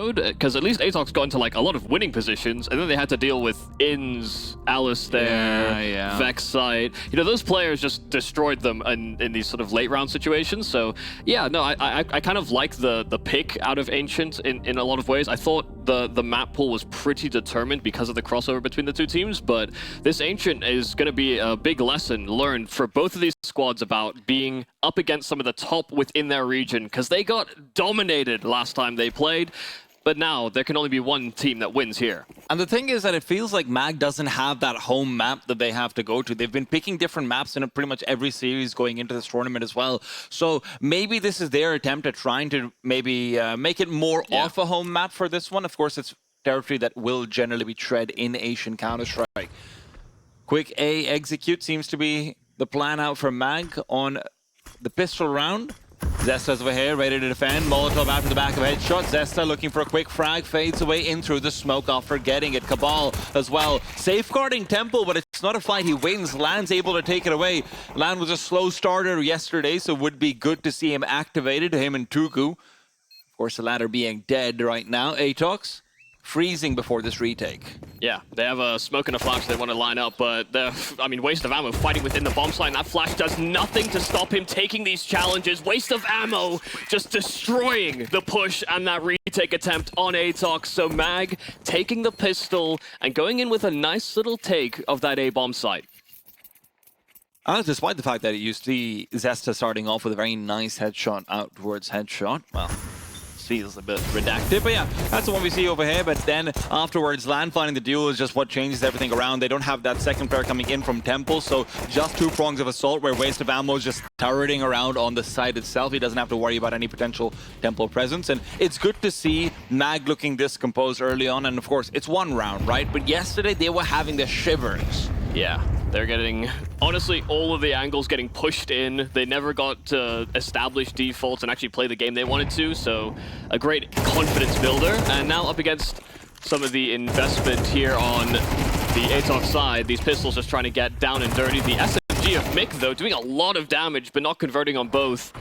mode, because at least ATOX got into like a lot of winning positions, and then they had to deal with Inns, Alistair, Vexite. You know, those players just destroyed them in these sort of late round situations. So yeah, no, I kind of like the pick out of Ancient in a lot of ways. I thought the map pool was pretty determined because of the crossover between the two teams, but this Ancient is going to be a big lesson learned for both of these squads about being up against some of the top within their region, because they got dominated last time they played. But now there can only be one team that wins here. And the thing is that it feels like MAG doesn't have that home map that they have to go to. They've been picking different maps in pretty much every series going into this tournament as well. So maybe this is their attempt at trying to maybe make it more off a home map for this one. Of course, it's territory that will generally be tread in Asian Counter-Strike. Quick A execute seems to be the plan out for MAG on the pistol round. Zesta's over here, ready to defend. Molotov after the back of headshot. Zesta looking for a quick frag, fades away in through the smoke after getting it. Cabal as well, safeguarding Temple, but it's not a fight. He wins. Land's able to take it away. Land was a slow starter yesterday, so would be good to see him activated, him and Tuku. Of course, the latter being dead right now. ATOX freezing before this retake. Yeah, they have a smoke and a flash they want to line up, but I mean, Waste of Ammo fighting within the bomb site. That flash does nothing to stop him taking these challenges. Waste of Ammo just destroying the push and that retake attempt on ATOX. So MAG taking the pistol and going in with a nice little take of that A bomb site. Despite the fact that you see Zesta starting off with a very nice headshot out towards headshot, well, feels a bit redacted, but yeah, that's the one we see over here. But then afterwards, Land finding the duel is just what changes everything around. They don't have that second player coming in from Temple, so just two prongs of assault where Waste of Ammo is just turreting around on the site itself. He doesn't have to worry about any potential Temple presence, and it's good to see MAG looking this composed early on. And of course, it's one round, right? But yesterday they were having the shivers. Yeah, they're getting, honestly, all of the angles getting pushed in. They never got to establish defaults and actually play the game they wanted to, so a great confidence builder. And now up against some of the investment here on the ATOX side, these pistols just trying to get down and dirty. The SMG of Mick, though, doing a lot of damage, but not converting on both.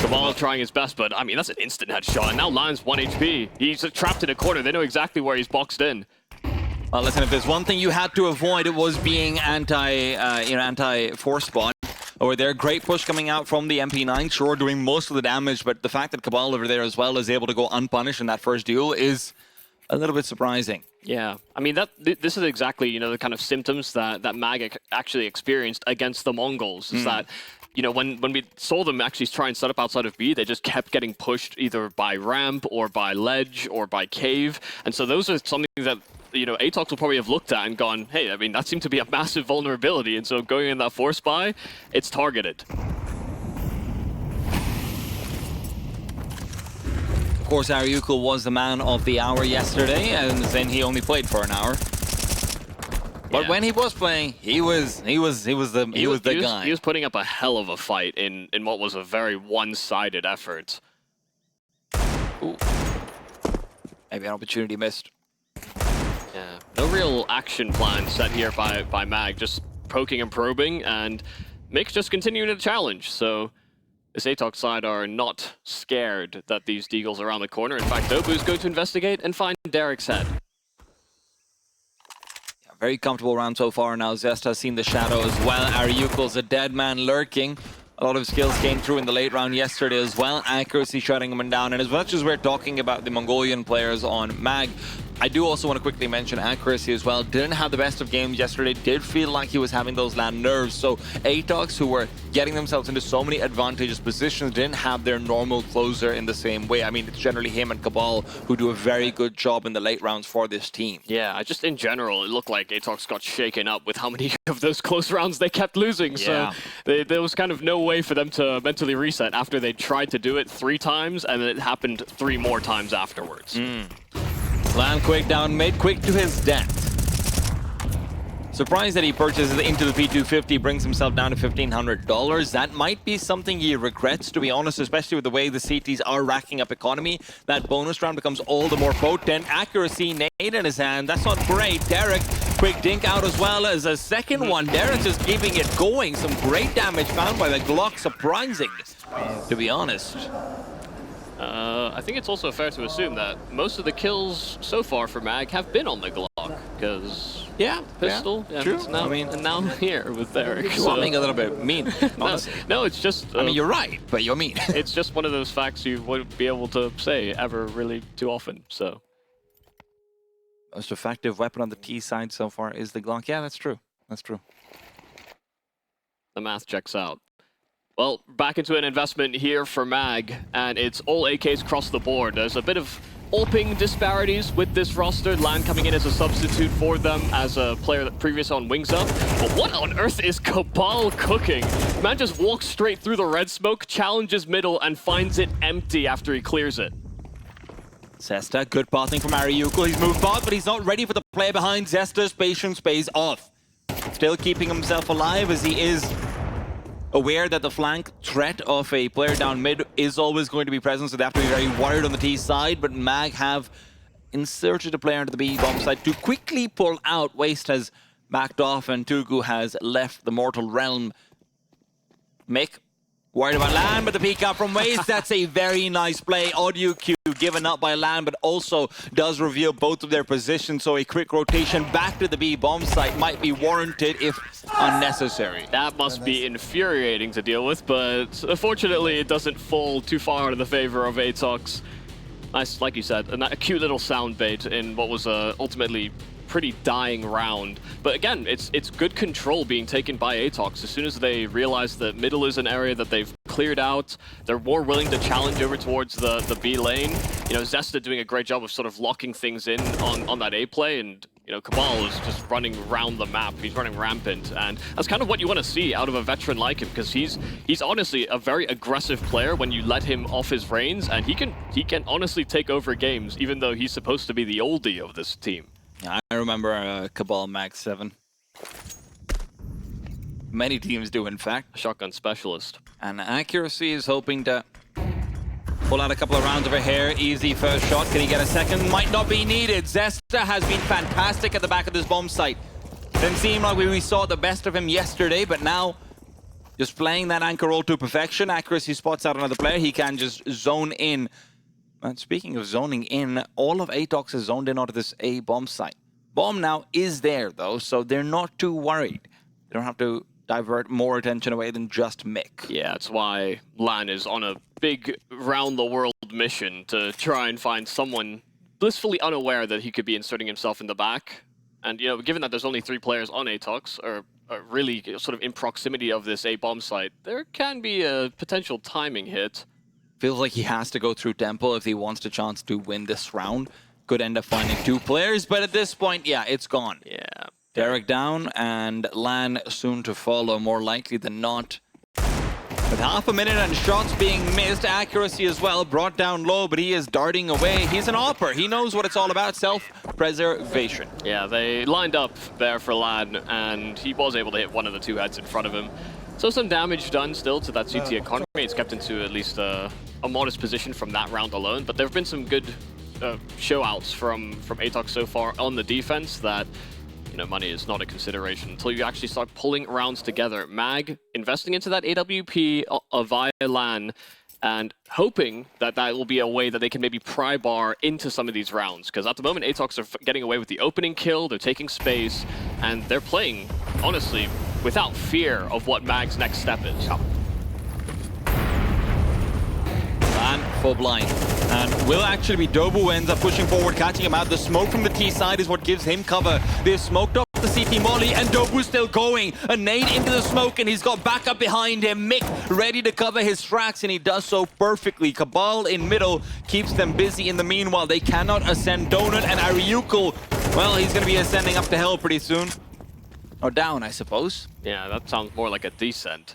Cabal trying his best, but I mean, that's an instant headshot. And now Land's 1 HP. He's trapped in a corner. They know exactly where he's boxed in. Well, listen, if there's one thing you had to avoid, it was being anti-force spot. Over there, great push coming out from the MP9, sure, doing most of the damage, but the fact that Cabal over there as well is able to go unpunished in that first duel is a little bit surprising. Yeah, I mean, this is exactly, you know, the kind of symptoms that MAG actually experienced against the Mongols, is that, you know, when we saw them actually try and set up outside of B, they just kept getting pushed either by ramp or by ledge or by cave, and so those are something that, you know, ATOX will probably have looked at and gone, hey, I mean, that seemed to be a massive vulnerability, and so going in that force buy, it's targeted. Of course, ariucle was the man of the hour yesterday, and then he only played for an hour. But when he was playing, he was the guy. He was putting up a hell of a fight in what was a very one-sided effort. Ooh. Maybe an opportunity missed. Yeah, no real action plan set here by MAG, just poking and probing, and Mick just continuing to challenge. So this ATOX side are not scared that these deagles are around the corner. In fact, dobu's going to investigate and find Derek's head. Yeah, very comfortable round so far now. Zesta has seen the shadow as well. ariucle's a dead man lurking. A lot of skills came through in the late round yesterday as well. Accuracy shutting them down. And as much as we're talking about the Mongolian players on MAG, I do also want to quickly mention accuracy as well. Didn't have the best of games yesterday. Did feel like he was having those land nerves. So ATOX, who were getting themselves into so many advantageous positions, didn't have their normal closer in the same way. I mean, it's generally him and Cabal who do a very good job in the late rounds for this team. Yeah, just in general, it looked like ATOX got shaken up with how many of those close rounds they kept losing. Yeah. So there was kind of no way for them to mentally reset after they tried to do it 3 times, and then it happened 3 more times afterwards. Land quick down mid, quick to his death. Surprised that he purchases into the P250, brings himself down to $1,500. That might be something he regrets, to be honest, especially with the way the CTs are racking up economy. That bonus round becomes all the more potent. Accuracy, nade in his hand. That's not great. Derek, quick dink out as well as a second one. Derek just keeping it going. Some great damage found by the Glock. Surprising, to be honest. I think it's also fair to assume that most of the kills so far for Mag have been on the Glock, because pistol, and true. Now, I mean, and now here with Eric. You are being a little bit mean, honestly. No, it's just. I mean, you're right, but you're mean. It's just one of those facts you wouldn't be able to say ever really too often. So. Most effective weapon on the T side so far is the Glock. Yeah, that's true. That's true. The math checks out. Well, back into an investment here for Mag, and it's all AKs across the board. There's a bit of AWPing disparities with this roster. Lan coming in as a substitute for them as a player that previous on Wings Up. But what on earth is Cabal cooking? Man just walks straight through the red smoke, challenges middle, and finds it empty after he clears it. Zesta, good passing from ariucle. He's moved back, but he's not ready for the play behind. Zesta's patience pays off. Still keeping himself alive as he is aware that the flank threat of a player down mid is always going to be present, so they have to be very worried on the T side, but Mag have inserted a player into the B bomb side to quickly pull out. Waste has backed off and TYLOO has left the mortal realm. Mick worried about Lan, but the peek out from Waste, that's a very nice play. Audio cue given up by Lan, but also does reveal both of their positions, so a quick rotation back to the B bomb site might be warranted if unnecessary. That must be infuriating to deal with, but unfortunately it doesn't fall too far in the favor of ATOX. Nice, like you said, a cute little sound bait in what was ultimately pretty dying round. But again, it's good control being taken by ATOX. As soon as they realize that middle is an area that they've cleared out, they're more willing to challenge over towards the B lane. You know, Zesta doing a great job of sort of locking things in on that A play, and you know, Cabal is just running around the map. He's running rampant, and that's kind of what you want to see out of a veteran like him, because he's honestly a very aggressive player when you let him off his reins, and he can honestly take over games, even though he's supposed to be the oldie of this team. I remember Cabal Max 7. Many teams do, in fact. Shotgun specialist. And Accuracy is hoping to pull out a couple of rounds over here. Easy first shot. Can he get a second? Might not be needed. Zesta has been fantastic at the back of this bomb site. Didn't seem like we saw the best of him yesterday, but now just playing that anchor role to perfection. Accuracy spots out another player. He can just zone in. And speaking of zoning in, all of ATOX is zoned in onto this A bomb site. Bomb now is there, though, so they're not too worried. They don't have to divert more attention away than just Mick. Yeah, that's why Lan is on a big round-the-world mission to try and find someone blissfully unaware that he could be inserting himself in the back. And, you know, given that there's only 3 players on ATOX, or really sort of in proximity of this A bomb site, there can be a potential timing hit. Feels like he has to go through Temple if he wants the chance to win this round. Could end up finding 2 players, but at this point, yeah, it's gone. Yeah. Derek down, and Lan soon to follow, more likely than not. With half a minute and shots being missed, accuracy as well, brought down low, but he is darting away. He's an AWPer. He knows what it's all about, self-preservation. Yeah, they lined up there for Lan, and he was able to hit one of the 2 heads in front of him. So some damage done still to that CT economy. It's kept into at least a modest position from that round alone, but there have been some good show-outs from ATOX so far on the defense that, you know, money is not a consideration until you actually start pulling rounds together. Mag investing into that AWP via LAN and hoping that that will be a way that they can maybe pry bar into some of these rounds, because at the moment ATOX are getting away with the opening kill, they're taking space, and they're playing, honestly, without fear of what Mag's next step is. LAN full blind. And will actually be dobu who ends up pushing forward, catching him out. The smoke from the T side is what gives him cover. They've smoked up the CT molly, and dobu still going. A nade into the smoke, and he's got backup behind him. Mick ready to cover his tracks, and he does so perfectly. Cabal in middle keeps them busy in the meanwhile. They cannot ascend Donut, and ariucle, well, he's going to be ascending up to hell pretty soon. Or down, I suppose. Yeah, that sounds more like a descent.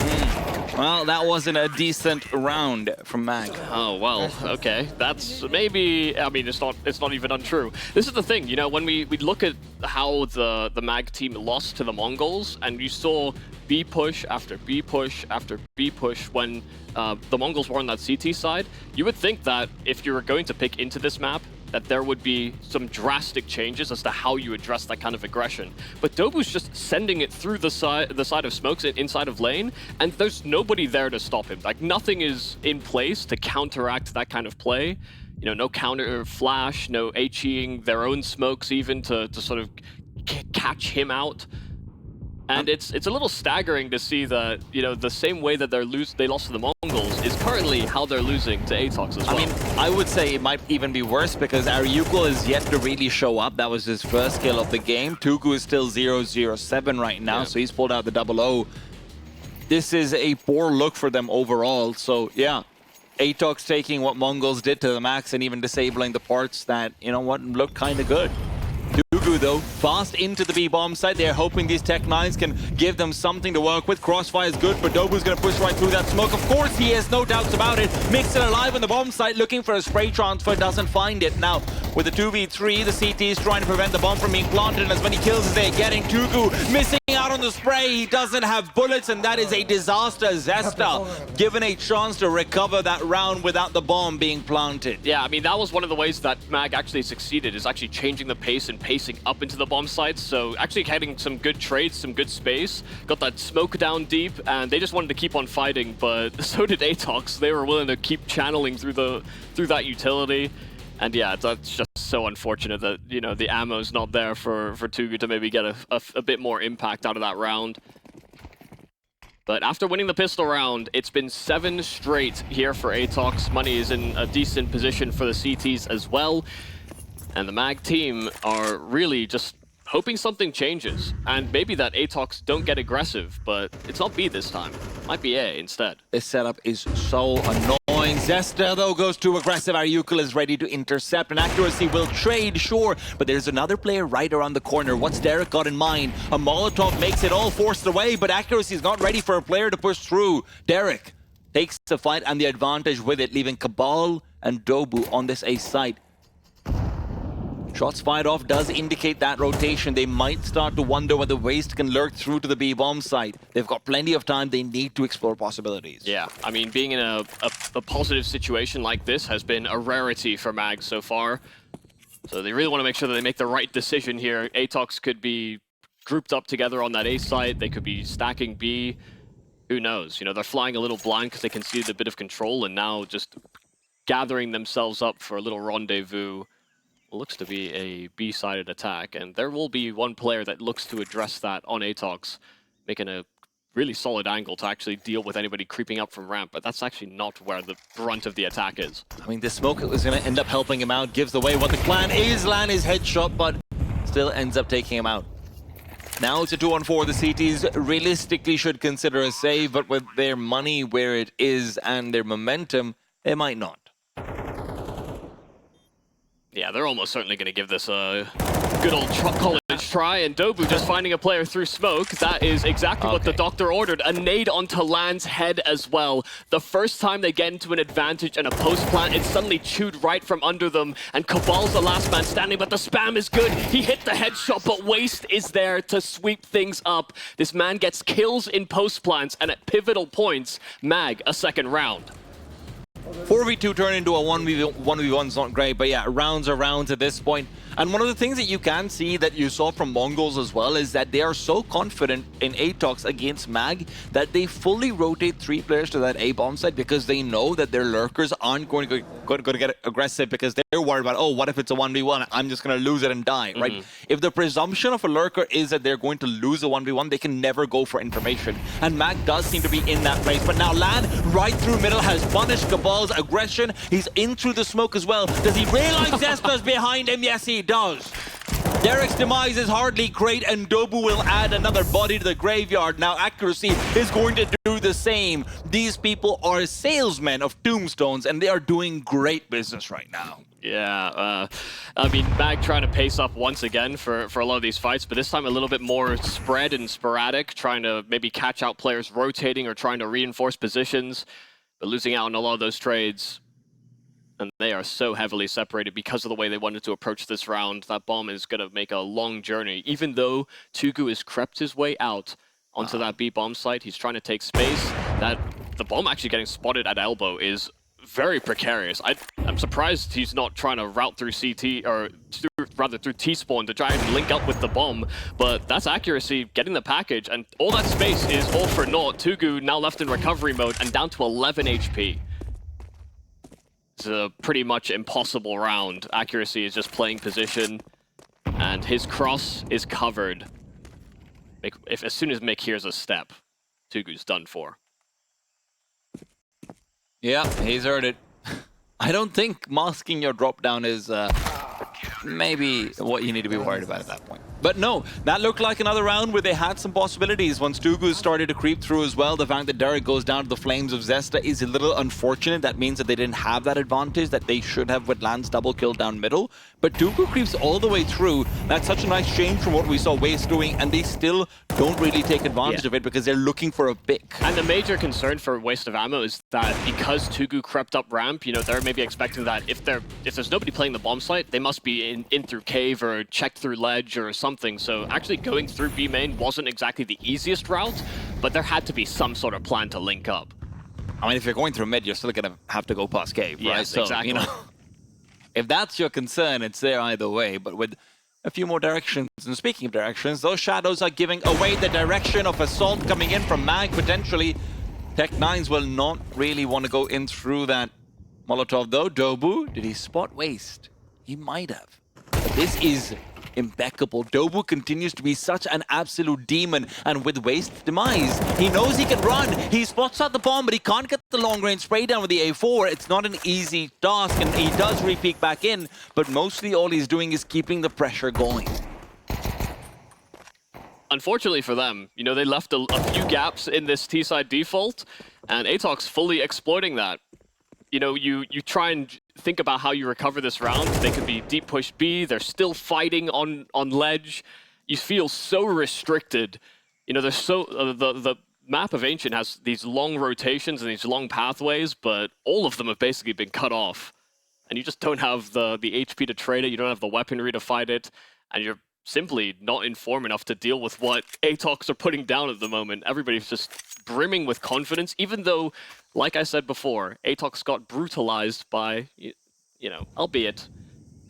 Well, that wasn't a decent round from Mag. Oh, well, okay. That's maybe, I mean, it's not even untrue. This is the thing, you know, when we look at how the Mag team lost to the Mongols, and you saw B push after B push after B push when the Mongols were on that CT side, you would think that if you were going to pick into this map, that there would be some drastic changes as to how you address that kind of aggression. But dobu's just sending it through the side of smokes inside of lane, and there's nobody there to stop him. Like, nothing is in place to counteract that kind of play. You know, no counter flash, no HEing their own smokes even to sort of catch him out. And it's a little staggering to see that, you know, the same way that they lost to the Mongols is currently how they're losing to ATOX as well. I mean, I would say it might even be worse because ariucle is yet to really show up. That was his first kill of the game. TYLOO is still 0-0-7 right now, so he's pulled out the double-0. This is a poor look for them overall, so yeah. ATOX taking what MongolZ did to the max and even disabling the parts that, you know what, looked kind of good. TYLOO, though, fast into the B-bomb site. They're hoping these Tech-9s can give them something to work with. Crossfire is good, but dobu's going to push right through that smoke. Of course, he has no doubts about it. Mixer alive on the bomb site, looking for a spray transfer, doesn't find it. Now, with the 2v3, the CT is trying to prevent the bomb from being planted, and as many kills as they're getting. TYLOO missing out on the spray. He doesn't have bullets, and that is a disaster. Zesta given a chance to recover that round without the bomb being planted. Yeah, I mean, that was one of the ways that Mag actually succeeded, is actually changing the pace and pacing up into the bomb sites. So actually getting some good trades, some good space. Got that smoke down deep, and they just wanted to keep on fighting, but so did ATOX. They were willing to keep channeling through that utility. And yeah, that's just so unfortunate that, you know, the ammo's not there for TYLOO to maybe get a bit more impact out of that round. But after winning the pistol round, it's been 7 straight here for ATOX. Money is in a decent position for the CTs as well. And the Mag team are really just hoping something changes. And maybe that ATOX don't get aggressive, but it's not B this time. Might be A instead. This setup is so annoying. Zesta, though, goes too aggressive. ariucle is ready to intercept, and accuracy will trade, sure. But there's another player right around the corner. What's Derek got in mind? A Molotov makes it all forced away, but accuracy is not ready for a player to push through. Derek takes the fight and the advantage with it, leaving Cabal and dobu on this A site. Shots fired off does indicate that rotation. They might start to wonder whether Waste can lurk through to the B-bomb site. They've got plenty of time. They need to explore possibilities. Yeah, I mean, being in a positive situation like this has been a rarity for Mag so far. So they really want to make sure that they make the right decision here. ATOX could be grouped up together on that A site. They could be stacking B. Who knows? You know, they're flying a little blind because they conceded a bit of control, and now just gathering themselves up for a little rendezvous. Looks to be a B-sided attack, and there will be one player that looks to address that on ATOX, making a really solid angle to actually deal with anybody creeping up from ramp, but that's actually not where the brunt of the attack is. I mean, the smoke is going to end up helping him out, gives away what the plan is. Lan is headshot, but still ends up taking him out. Now it's a 2-on-4. The CTs realistically should consider a save, but with their money where it is and their momentum, they might not. Yeah, they're almost certainly going to give this a good old college try, and dobu just finding a player through smoke. That is exactly what the doctor ordered. A nade onto Lan's head as well. The first time they get into an advantage and a post plant, it's suddenly chewed right from under them, and Cabal's the last man standing, but the spam is good. He hit the headshot, but Waste is there to sweep things up. This man gets kills in post plants, and at pivotal points, Mag a second round. 4v2 turn into a 1v1 is not great, but yeah, rounds are rounds at this point. And one of the things that you can see that you saw from MongolZ as well is that they are so confident in ATOX against Mag that they fully rotate 3 players to that A bomb site because they know that their lurkers aren't going to get aggressive because they're worried about, oh, what if it's a 1v1? I'm just going to lose it and die, right? If the presumption of a lurker is that they're going to lose a 1v1, they can never go for information. And Mag does seem to be in that place. But now Lan, right through middle, has punished Cabal's aggression. He's in through the smoke as well. Does he realize Zesta's behind him? Yes, he does. Derek's demise is hardly great, and dobu will add another body to the graveyard. Now accuracy is going to do the same. These people are salesmen of tombstones, and they are doing great business right now. Yeah, I mean, Mag trying to pace up once again for a lot of these fights, but this time a little bit more spread and sporadic, trying to maybe catch out players rotating or trying to reinforce positions, but losing out on a lot of those trades. And they are so heavily separated because of the way they wanted to approach this round. That bomb is going to make a long journey. Even though TYLOO has crept his way out onto that B bomb site, he's trying to take space. The bomb actually getting spotted at elbow is very precarious. I'm surprised he's not trying to route through CT, or rather through T-spawn to try and link up with the bomb, but that's accuracy, getting the package, and all that space is all for naught. TYLOO now left in recovery mode and down to 11 HP. It's a pretty much impossible round. Accuracy is just playing position, and his cross is covered. As soon as Mick hears a step, TYLOO's done for. Yeah, he's heard it. I don't think masking your drop down is maybe what you need to be worried about at that point. But no, that looked like another round where they had some possibilities. Once TYLOO started to creep through as well, the fact that Derek goes down to the flames of Zesta is a little unfortunate. That means that they didn't have that advantage that they should have with Lance double kill down middle. But TYLOO creeps all the way through. That's such a nice change from what we saw Waste doing, and they still don't really take advantage of it because they're looking for a pick. And the major concern for Waste of Ammo is that because TYLOO crept up ramp, you know, they're maybe expecting that if there's nobody playing the bomb site, they must be in through cave or checked through ledge or something. So actually going through B main wasn't exactly the easiest route, but there had to be some sort of plan to link up. I mean, if you're going through mid, you're still going to have to go past cave, right? Yes, So, exactly. you know, if that's your concern, it's there either way. But with a few more directions, and speaking of directions, those shadows are giving away the direction of assault coming in from Mag, potentially. Tech9s will not really want to go in through that Molotov, though. Dobu, did he spot Waste? He might have. But this is impeccable. Dobu continues to be such an absolute demon, and with Waste's demise, he knows he can run. He spots out the bomb, but he can't get the long-range spray down with the A4. It's not an easy task, and he does re-peek back in, but mostly all he's doing is keeping the pressure going. Unfortunately for them, you know, they left a few gaps in this T-side default, and ATOX fully exploiting that. You know, you try and think about how you recover this round. They could be deep push B, they're still fighting on ledge. You feel so restricted. You know, there's the map of Ancient has these long rotations and these long pathways, but all of them have basically been cut off. And you just don't have the HP to trade it, you don't have the weaponry to fight it, and you're simply not informed enough to deal with what ATOX are putting down at the moment. Everybody's just brimming with confidence, even though, like I said before, ATOX got brutalized by, you know, albeit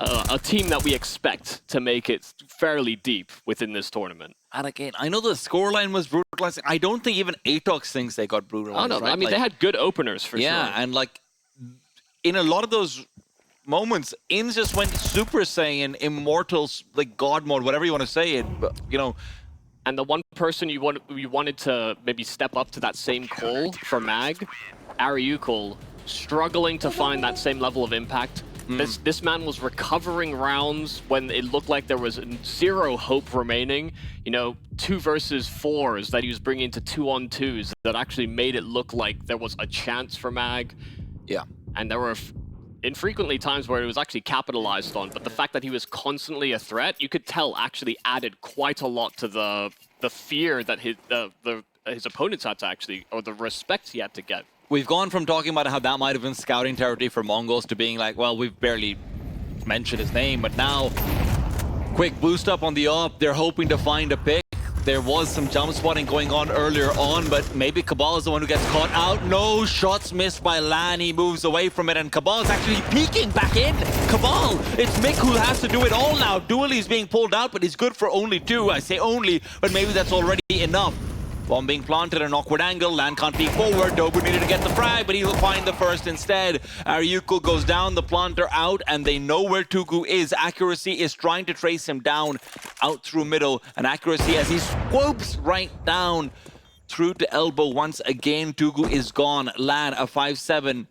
a team that we expect to make it fairly deep within this tournament. And again, I know the scoreline was brutalizing. I don't think even ATOX thinks they got brutalized. Oh no, right? I mean, like, they had good openers for sure. Yeah, and like, in a lot of those moments, Inns just went Super Saiyan, Immortals, like God mode, whatever you want to say it, but, you know. And the one person you wanted to maybe step up to that same call for Mag, ariucle, struggling to find that same level of impact. This man was recovering rounds when it looked like there was zero hope remaining. You know, 2 versus 4s that he was bringing to 2-on-2s that actually made it look like there was a chance for Mag. Yeah. And there were infrequently times where it was actually capitalized on, but the fact that he was constantly a threat, you could tell actually added quite a lot to the fear that his opponents had to actually, or the respect he had to get. We've gone from talking about how that might have been scouting territory for MongolZ to being like, well, we've barely mentioned his name, but now, quick boost up on the op, they're hoping to find a pick. There was some jump spotting going on earlier on, but maybe Cabal is the one who gets caught out. No, shots missed by Lan. He moves away from it, and Cabal is actually peeking back in. Cabal, it's Mick who has to do it all now. Duali's being pulled out, but he's good for only 2. I say only, but maybe that's already enough. Bomb being planted at an awkward angle. Lan can't peek forward. Dobu needed to get the frag, but he'll find the first instead. ariucle goes down, the planter out, and they know where TYLOO is. Accuracy is trying to trace him down out through middle. And Accuracy, as he swoops right down through to elbow once again, TYLOO is gone. Lan, a 5-7.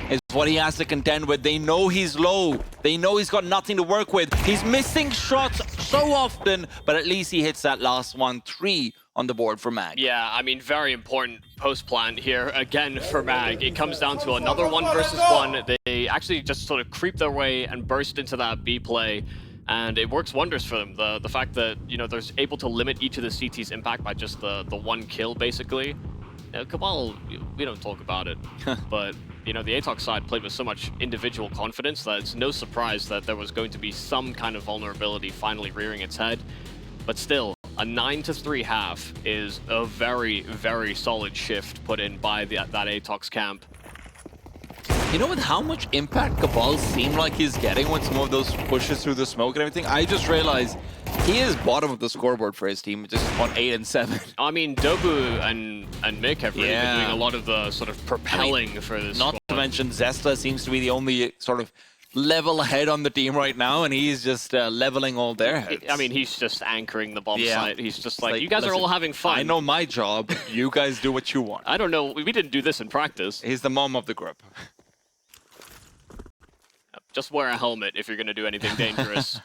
Is what he has to contend with. They know he's low. They know he's got nothing to work with. He's missing shots so often, but at least he hits that last one. 3 on the board for Mag. Yeah, I mean, very important post-plant here again for Mag. It comes down to another 1 versus 1. They actually just sort of creep their way and burst into that B play, and it works wonders for them. The fact that, you know, they're able to limit each of the CT's impact by just the 1 kill, basically. You know, Cabal, we don't talk about it, but, you know, the ATOX side played with so much individual confidence that it's no surprise that there was going to be some kind of vulnerability finally rearing its head. But still, a 9-3 half is a very, very solid shift put in by that ATOX camp. You know, with how much impact Cabal seemed like he's getting with some of those pushes through the smoke and everything, I just realized he is bottom of the scoreboard for his team, just on 8 and 7. I mean, Dobu and Mick have really been doing a lot of the sort of propelling for this Not to mention Zesta seems to be the only sort of level head on the team right now, and he's just leveling all their heads. I mean, he's just anchoring the bomb site. He's just like, you guys are all having fun. I know my job. You guys do what you want. I don't know. We didn't do this in practice. He's the mom of the group. Just wear a helmet if you're going to do anything dangerous.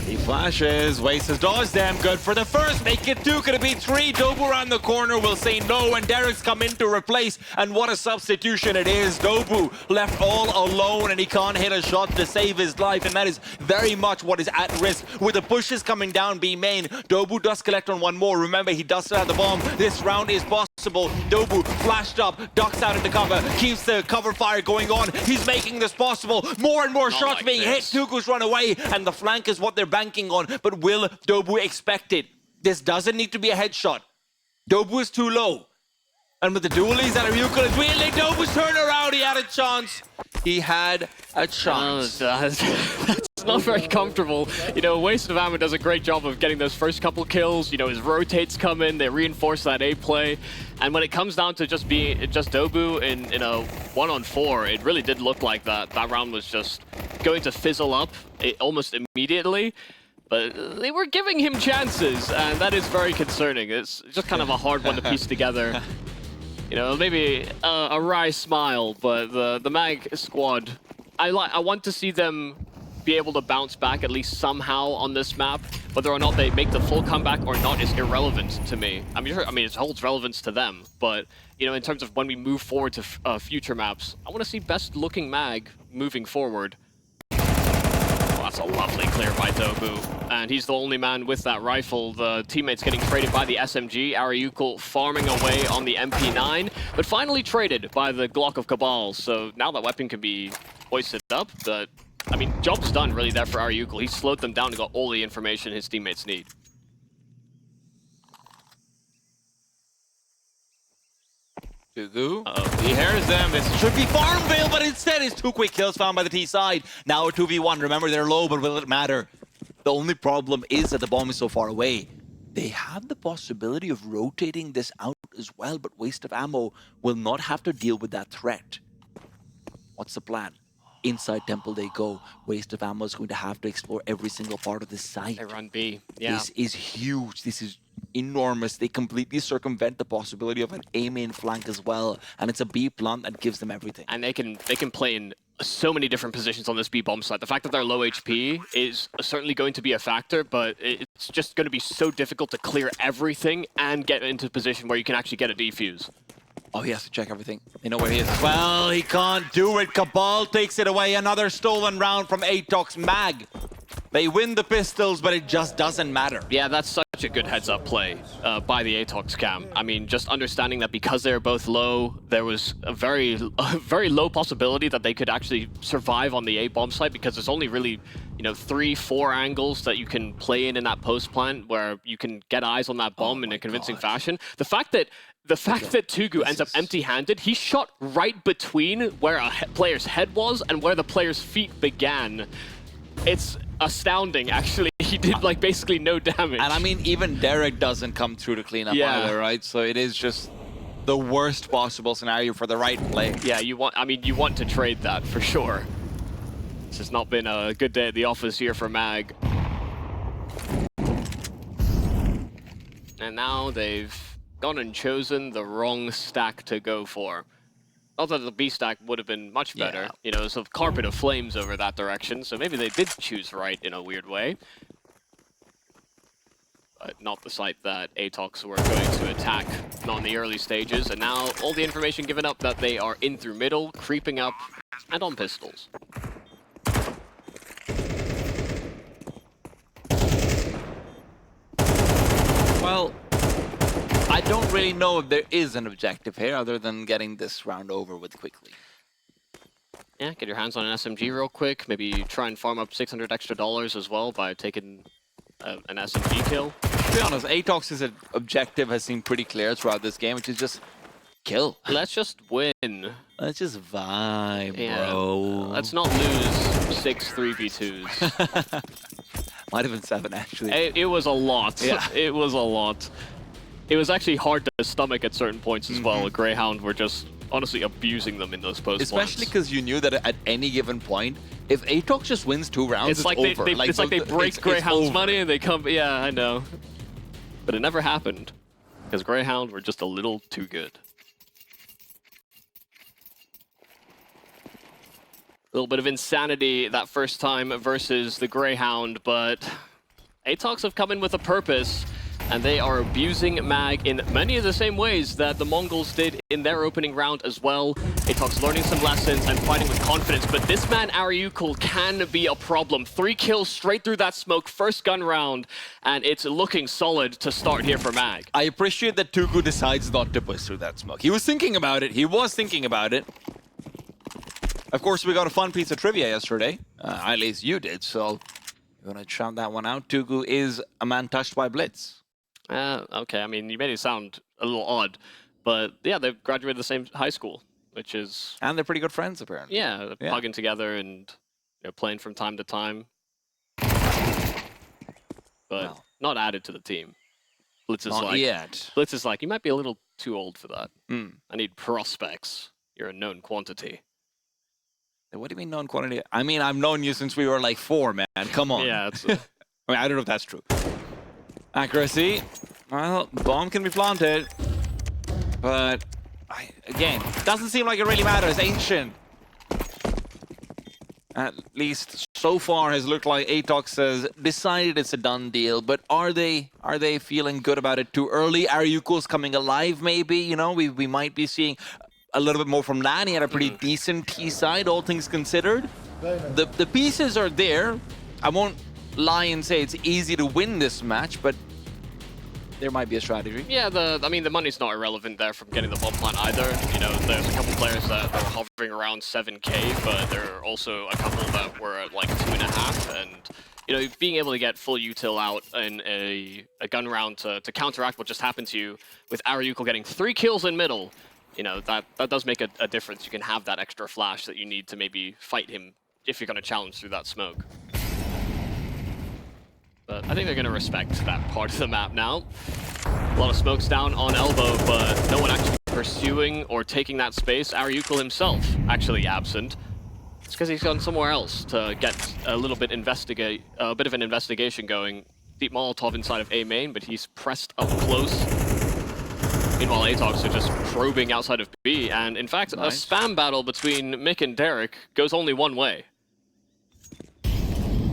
He flashes, Wastes dodge them, good for the first, make it 2, could it be 3? Dobu around the corner will say no, and Derek's come in to replace, and what a substitution it is. Dobu left all alone, and he can't hit a shot to save his life, and that is very much what is at risk. With the pushes coming down B main, Dobu does collect on one more. Remember, he does still have the bomb. This round is possible. Dobu flashed up, ducks out into cover, keeps the cover fire going on. He's making this possible. More and more shots being hit. Tuku's run away, and the flank is what they're banking on. But will Dobu expect it? This doesn't need to be a headshot. Dobu is too low. And with the dualies that ariucle is wheeling, Dobu's turn around. He had a chance. He had a chance. That's not very comfortable. You know, wasteofammo does a great job of getting those first couple kills. You know, his rotates come in, they reinforce that A play. And when it comes down to just Dobu in a 1-on-4, it really did look like that round was just going to fizzle up almost immediately. But they were giving him chances, and that is very concerning. It's just kind of a hard one to piece together. You know, maybe a wry smile, but the Mag squad, I want to see them be able to bounce back at least somehow on this map. Whether or not they make the full comeback or not is irrelevant to me. I mean, it holds relevance to them, but you know, in terms of when we move forward to future maps, I want to see best looking Mag moving forward. That's a lovely clear by Dobu, and he's the only man with that rifle. The teammates getting traded by the SMG, ariucle farming away on the MP9, but finally traded by the Glock of Cabal. So now that weapon can be hoisted up, but I mean, job's done really there for ariucle. He slowed them down and got all the information his teammates need. He hears them. This should be Farmville, but instead it's 2 quick kills found by the T side. Now a 2v1. Remember, they're low, but will it matter? The only problem is that the bomb is so far away. They have the possibility of rotating this out as well, but wasteofammo will not have to deal with that threat. What's the plan? Inside temple they go. wasteofammo is going to have to explore every single part of this site. They run B. Yeah. This is huge. This is enormous. They completely circumvent the possibility of an A main flank as well, and it's a B plant that gives them everything. And they can play in so many different positions on this B bomb site. The fact that they're low HP is certainly going to be a factor, but it's just going to be so difficult to clear everything and get into a position where you can actually get a defuse. Oh, he has to check everything. They know where he is. Well, he can't do it. Cabal takes it away. Another stolen round from ATOX Mag. They win the pistols, but it just doesn't matter. Yeah, that's such a good heads-up play by the ATOX cam. I mean, just understanding that because they're both low, there was a very low possibility that they could actually survive on the A bomb site, because there's only really, you know, 3-4 angles that you can play in that post plant where you can get eyes on that bomb in a convincing fashion. The fact that Tugu ends up empty-handed, he shot right between where a player's head was and where the player's feet began. It's astounding, actually. He did, like, basically no damage. And I mean, even Derek doesn't come through to clean up either, right? So it is just the worst possible scenario for the right play. Yeah, you want to trade that for sure. This has not been a good day at the office here for Mag. And now they've gone and chosen the wrong stack to go for. Not that the B stack would have been much better. Yeah. You know, there's a carpet of flames over that direction, so maybe they did choose right in a weird way. But not the site that ATOX were going to attack, not in the early stages. And now all the information given up that they are in through middle, creeping up, and on pistols. Well, I don't really know if there is an objective here other than getting this round over with quickly. Yeah, get your hands on an SMG real quick. Maybe try and farm up $600 extra as well by taking an SMG kill. To be honest, ATOX's objective has seemed pretty clear throughout this game, which is just kill. Let's just win. Let's just vibe, Yeah. bro. Let's not lose 6 3v2s. Might have been 7, actually. It was a lot. Yeah. It was a lot. It was actually hard to stomach at certain points as well. Greyhound were just honestly abusing them in those post Especially because you knew that at any given point, if ATOX just wins 2 rounds, it's like over. It's like they break Greyhound's over. money and they come. Yeah, I know. But it never happened because Greyhound were just a little too good. A little bit of insanity that first time versus the Greyhound, but ATOX have come in with a purpose, and they are abusing Mag in many of the same ways that the Mongols did in their opening round as well. ATOX learning some lessons and fighting with confidence, but this man ariucle can be a problem. 3 kills straight through that smoke, first gun round, and it's looking solid to start here for Mag. I appreciate that TYLOO decides not to push through that smoke. He was thinking about it. He was thinking about it. Of course, we got a fun piece of trivia yesterday. At least you did, so you want to shout that one out. TYLOO is a man touched by Blitz. Okay, I mean, you made it sound a little odd, but yeah, they graduated the same high school, which is... And they're pretty good friends, apparently. Yeah, they're hugging together and playing from time to time. But not added to the team. Blitz is Not yet. Blitz is like, you might be a little too old for that. Mm. I need prospects. You're a known quantity. What do you mean known quantity? I mean, I've known you since we were like 4, man. Come on. Yeah, it's... I mean, I don't know if that's true. Accuracy. Well, bomb can be planted. But, again, doesn't seem like it really matters. Ancient. At least so far has looked like ATOX has decided it's a done deal. But are they feeling good about it too early? ariucle's coming alive, maybe? You know, we might be seeing a little bit more from Lani at a pretty decent T side, all things considered. The pieces are there. I won't lie and say it's easy to win this match, but there might be a strategy. Yeah, I mean, the money's not irrelevant there from getting the bomb plant either. You know, there's a couple players that were hovering around 7K, but there are also a couple that were at like 2.5, and you know, being able to get full util out in a gun round to counteract what just happened to you with ariucle getting 3 kills in middle. You know, that does make a difference. You can have that extra flash that you need to maybe fight him if you're going to challenge through that smoke. But I think they're going to respect that part of the map now. A lot of smokes down on elbow, but no one actually pursuing or taking that space. ariucle himself actually absent. It's because he's gone somewhere else to get a little bit a bit of an investigation going. Deep Molotov inside of A main, but he's pressed up close. Meanwhile, ATOX are just probing outside of B, and in fact, a spam battle between Mick and Derek goes only one way.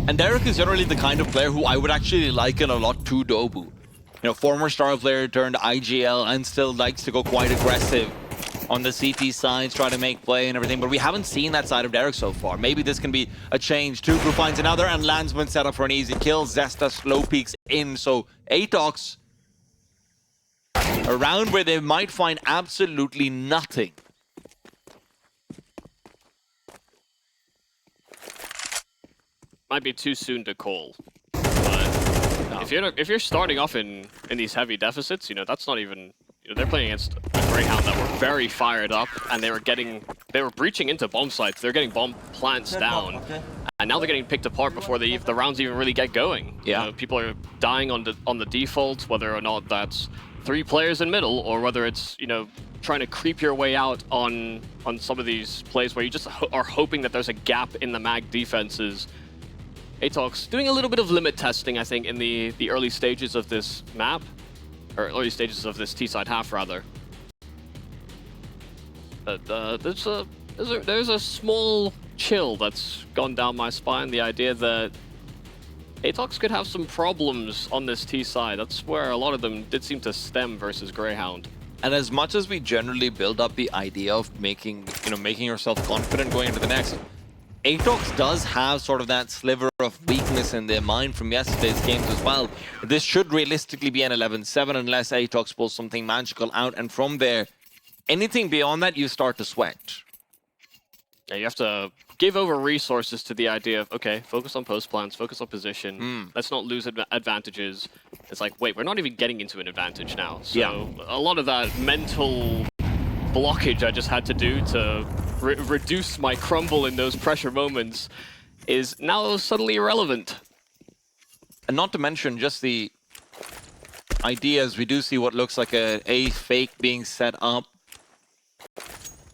And Derek is generally the kind of player who I would actually liken a lot to dobu. You know, former star player turned IGL and still likes to go quite aggressive on the CT sides, try to make play and everything, but we haven't seen that side of Derek so far. Maybe this can be a change. TYLOO finds another, and Landsman set up for an easy kill. Zesta slow peeks in, so ATOX around where they might find absolutely nothing. Might be too soon to call, but if you're starting off in these heavy deficits, you know, that's not even, you know, they're playing against a Greyhound that were very fired up, and they were breaching into bomb sites. They're getting bomb plants down, and now they're getting picked apart before the rounds even really get going. Yeah, you know, people are dying on the default, whether or not that's 3 players in middle, or whether it's, you know, trying to creep your way out on some of these plays where you just are hoping that there's a gap in the mag defenses. ATOX doing a little bit of limit testing, I think, in the early stages of this map, or early stages of this T-side half, rather. But there's a small chill that's gone down my spine, the idea that ATOX could have some problems on this T side. That's where a lot of them did seem to stem versus Greyhound. And as much as we generally build up the idea of making yourself confident going into the next, ATOX does have sort of that sliver of weakness in their mind from yesterday's games as well. This should realistically be an 11-7 unless ATOX pulls something magical out, and from there, anything beyond that, you start to sweat. Yeah, you have to give over resources to the idea of, okay, focus on post plans, focus on position, let's not lose advantages. It's like, wait, we're not even getting into an advantage now. So a lot of that mental blockage I just had to do to reduce my crumble in those pressure moments is now suddenly irrelevant. And not to mention just the ideas, we do see what looks like a fake being set up.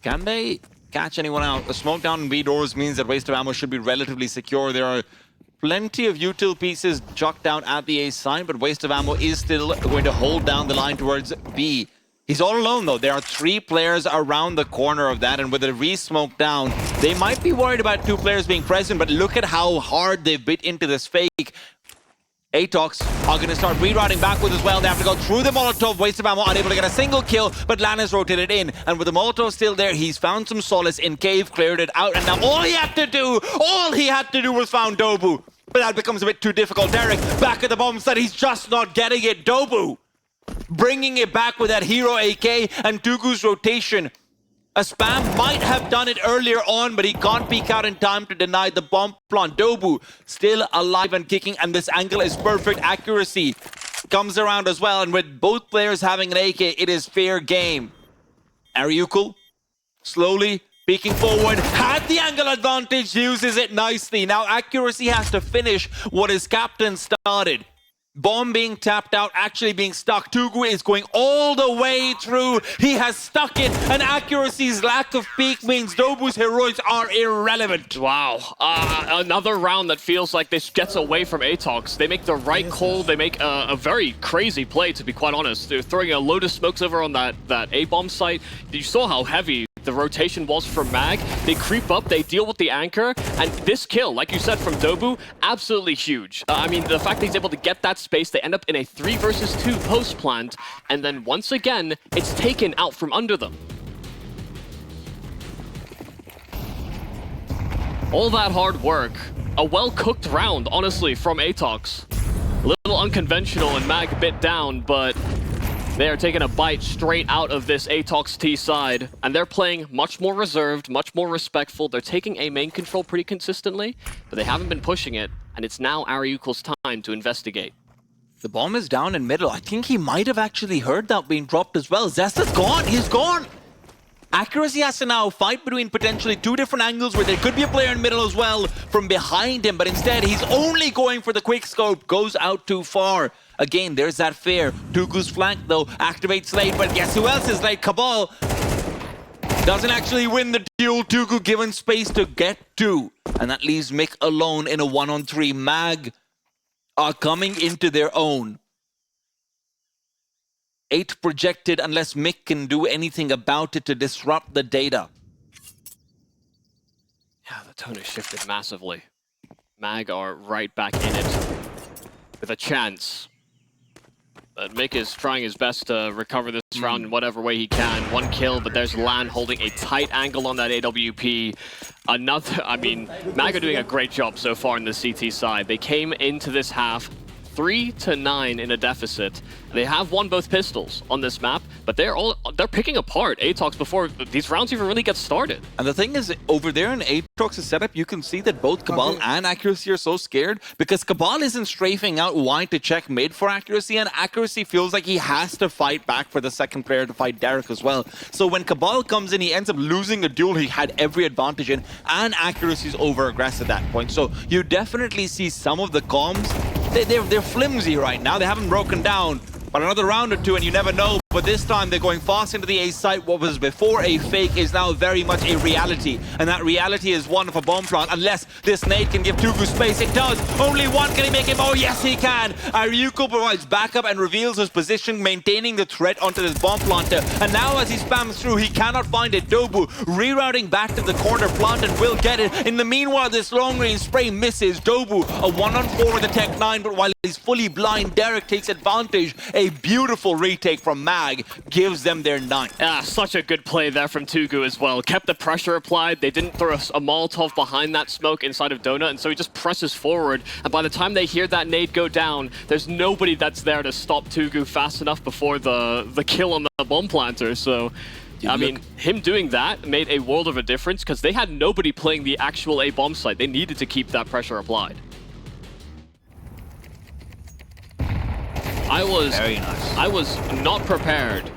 Can they catch anyone out? A smoke down in B doors means that waste of ammo should be relatively secure. There are plenty of util pieces chucked down at the A side, but waste of ammo is still going to hold down the line towards B. He's all alone though. There are 3 players around the corner of that, and with a re-smoke down, they might be worried about 2 players being present, but look at how hard they've bit into this fake. ATOX are going to start rerouting backwards as well. They have to go through the Molotov. Waste of ammo, unable to get a single kill, but Lan has rotated in. And with the Molotov still there, he's found some solace in Cave, cleared it out, and now all he had to do was found dobu. But that becomes a bit too difficult. Derek, back at the bomb site, he's just not getting it. dobu bringing it back with that hero AK and TYLOO's rotation. A spam might have done it earlier on, but he can't peek out in time to deny the bomb plant. dobu still alive and kicking, and this angle is perfect. Accuracy comes around as well, and with both players having an AK, it is fair game. ariucle slowly peeking forward, had the angle advantage, uses it nicely. Now accuracy has to finish what his captain started. Bomb being tapped out, actually being stuck. TYLOO is going all the way through. He has stuck it, and accuracy's lack of peak means dobu's heroics are irrelevant. Wow. Another round that feels like this gets away from ATOX. They make the right call. They make a very crazy play, to be quite honest. They're throwing a load of smokes over on that A-bomb site. You saw how heavy the rotation was from Mag. They creep up, they deal with the anchor, and this kill, like you said, from dobu, absolutely huge. I mean, the fact that he's able to get that space, they end up in a 3 versus 2 post plant, and then once again, it's taken out from under them. All that hard work, a well-cooked round, honestly, from ATOX. A little unconventional and Mag bit down, but they are taking a bite straight out of this ATOX T side, and they're playing much more reserved, much more respectful. They're taking A main control pretty consistently, but they haven't been pushing it, and it's now ariucle's time to investigate. The bomb is down in middle. I think he might have actually heard that being dropped as well. Zesta's gone. He's gone. Accuracy has to now fight between potentially 2 different angles where there could be a player in middle as well from behind him, but instead he's only going for the quick scope, goes out too far. Again, there's that fear. TYLOO's flank though activates late, but guess who else is late? Cabal doesn't actually win the duel. TYLOO given space to get to, and that leaves Mick alone in a 1-on-3. Mag are coming into their own. 8 projected unless Mick can do anything about it to disrupt the data. Yeah, the tone has shifted massively. Mag are right back in it with a chance. But Mick is trying his best to recover this round in whatever way he can. 1 kill, but there's Lan holding a tight angle on that AWP. Another, I mean, Mag are doing a great job so far in the CT side. They came into this half 3-9 in a deficit. They have won both pistols on this map, but they're picking apart ATOX before these rounds even really get started. And the thing is, over there in ATOX's setup, you can see that both Cabal and Accuracy are so scared because Cabal isn't strafing out wide to check mid for Accuracy, and Accuracy feels like he has to fight back for the second player to fight Derek as well. So when Cabal comes in, he ends up losing a duel he had every advantage in, and Accuracy's over-aggressive at that point. So you definitely see some of the comms, they're flimsy right now. They haven't broken down. But another round or 2 and you never know. But this time they're going fast into the A site. What was before a fake is now very much a reality. And that reality is one of a bomb plant. Unless this nade can give TYLOO space. It does. Only one. Can he make him? Oh, yes, he can. ariucle provides backup and reveals his position, maintaining the threat onto this bomb planter. And now as he spams through, he cannot find it. dobu rerouting back to the corner plant and will get it. In the meanwhile, this long-range spray misses. dobu, a 1-on-4 with a Tech 9, but while he's fully blind, Derek takes advantage. A beautiful retake from Mag gives them their 9th. Ah, such a good play there from TYLOO as well. Kept the pressure applied. They didn't throw a Molotov behind that smoke inside of Donut, and so he just presses forward. And by the time they hear that nade go down, there's nobody that's there to stop TYLOO fast enough before the kill on the bomb planter. So, I mean, him doing that made a world of a difference because they had nobody playing the actual A bomb site. They needed to keep that pressure applied. I was not prepared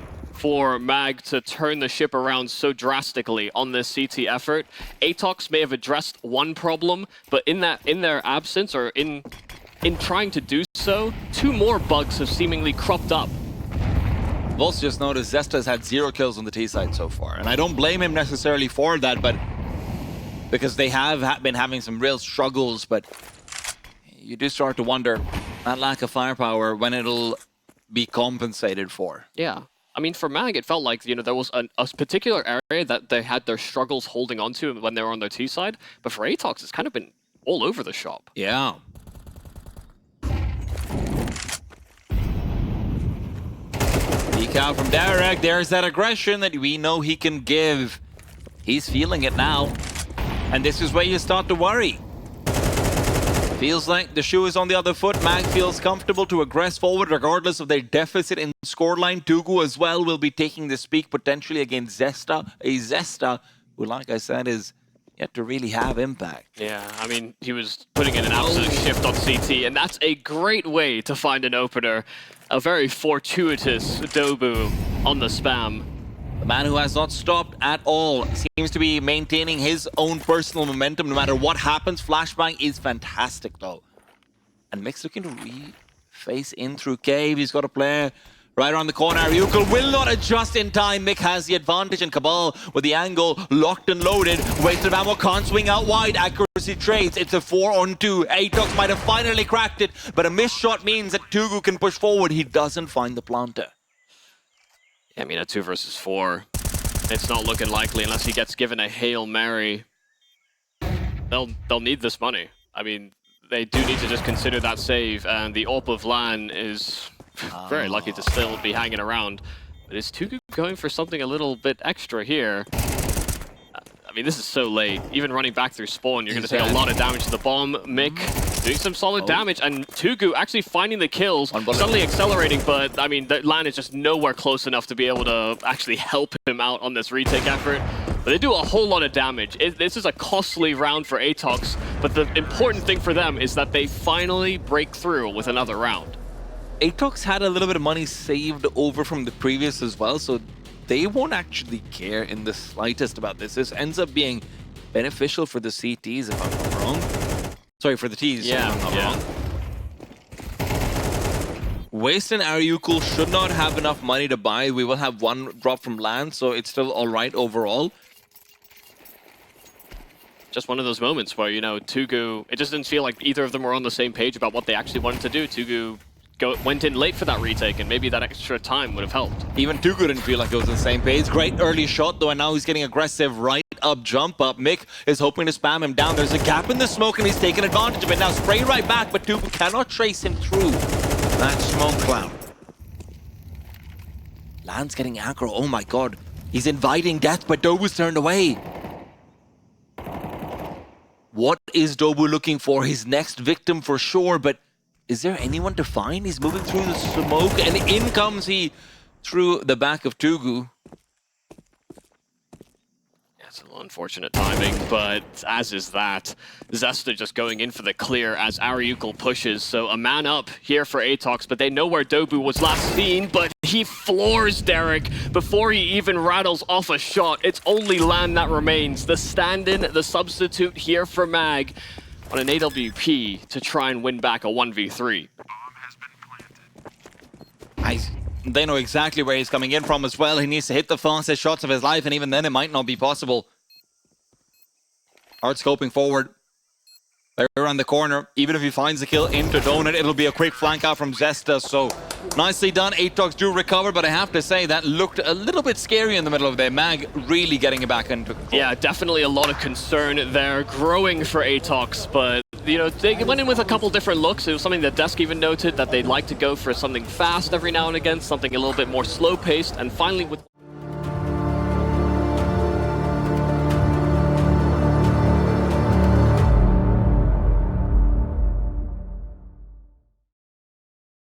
for MAG to turn the ship around so drastically on this CT effort. ATOX may have addressed one problem, but in their absence, or in trying to do so, 2 more bugs have seemingly cropped up. I've also just noticed Zesta has had 0 kills on the T side so far, and I don't blame him necessarily for that, but because they have been having some real struggles, but you do start to wonder that lack of firepower when it'll be compensated for. Yeah. I mean, for MAG, it felt like, you know, there was a particular area that they had their struggles holding on to when they were on their T side. But for ATOX, it's kind of been all over the shop. Yeah. Decal from Derek. There's that aggression that we know he can give. He's feeling it now. And this is where you start to worry. Feels like the shoe is on the other foot. MAG feels comfortable to aggress forward regardless of their deficit in scoreline. TYLOO as well will be taking this peak potentially against Zesta. A Zesta who, like I said, is yet to really have impact. Yeah, I mean, he was putting in an absolute shift on CT, and that's a great way to find an opener. A very fortuitous dobu on the spam. The man who has not stopped at all seems to be maintaining his own personal momentum no matter what happens. Flashbang is fantastic though. And Mix looking to re-face in through cave. He's got a player right around the corner. Ariucle will not adjust in time. Mick has the advantage, and Cabal with the angle locked and loaded. Waste of ammo, can't swing out wide. Accuracy trades. It's a 4-on-2. ATOX might have finally cracked it, but a missed shot means that TYLOO can push forward. He doesn't find the planter. Yeah, I mean, a 2 versus 4. It's not looking likely unless he gets given a Hail Mary. They'll need this money. I mean, they do need to just consider that save, and the AWP of LAN is very lucky to still be hanging around. But is TYLOO going for something a little bit extra here? I mean, this is so late. Even running back through spawn, you're going to take a lot of damage to the bomb. Mick doing some solid damage, and TYLOO actually finding the kills, suddenly accelerating, but I mean, the LAN is just nowhere close enough to be able to actually help him out on this retake effort. But they do a whole lot of damage. This is a costly round for ATOX, but the important thing for them is that they finally break through with another round. ATOX had a little bit of money saved over from the previous as well, so they won't actually care in the slightest about this. This ends up being beneficial for the CTs, if I'm not wrong. Sorry, for the Ts, if I'm not wrong. Waste and Ariucle should not have enough money to buy. We will have 1 drop from LAN, so it's still all right overall. Just one of those moments where, you know, TYLOO, it just didn't feel like either of them were on the same page about what they actually wanted to do. TYLOO went in late for that retake, and maybe that extra time would have helped. Even TYLOO didn't feel like it was on the same page. Great early shot, though, and now he's getting aggressive right up, jump up. Mick is hoping to spam him down. There's a gap in the smoke, and he's taking advantage of it. Now spray right back, but TYLOO cannot trace him through that smoke cloud. LAN's getting aggro. Oh my god. He's inviting death, but dobu's turned away. What is dobu looking for? His next victim for sure, but is there anyone to find? He's moving through the smoke, and in comes he through the back of TYLOO. Yeah, it's a little unfortunate timing, but as is that. Zesta just going in for the clear as Ariucle pushes, so a man up here for ATOX, but they know where dobu was last seen, but he floors Derek before he even rattles off a shot. It's only LAN that remains. The stand-in, the substitute here for MAG, on an AWP to try and win back a 1v3. They know exactly where he's coming in from as well. He needs to hit the fastest shots of his life, and even then it might not be possible. Hard scoping forward. They're around the corner. Even if he finds the kill into Donut, it'll be a quick flank out from Zesta. So nicely done. ATOX do recover, but I have to say that looked a little bit scary in the middle of there. MAG really getting it back into control. Yeah, definitely a lot of concern there growing for ATOX, but you know, they went in with a couple different looks. It was something that Desk even noted, that they'd like to go for something fast every now and again, something a little bit more slow-paced, and finally with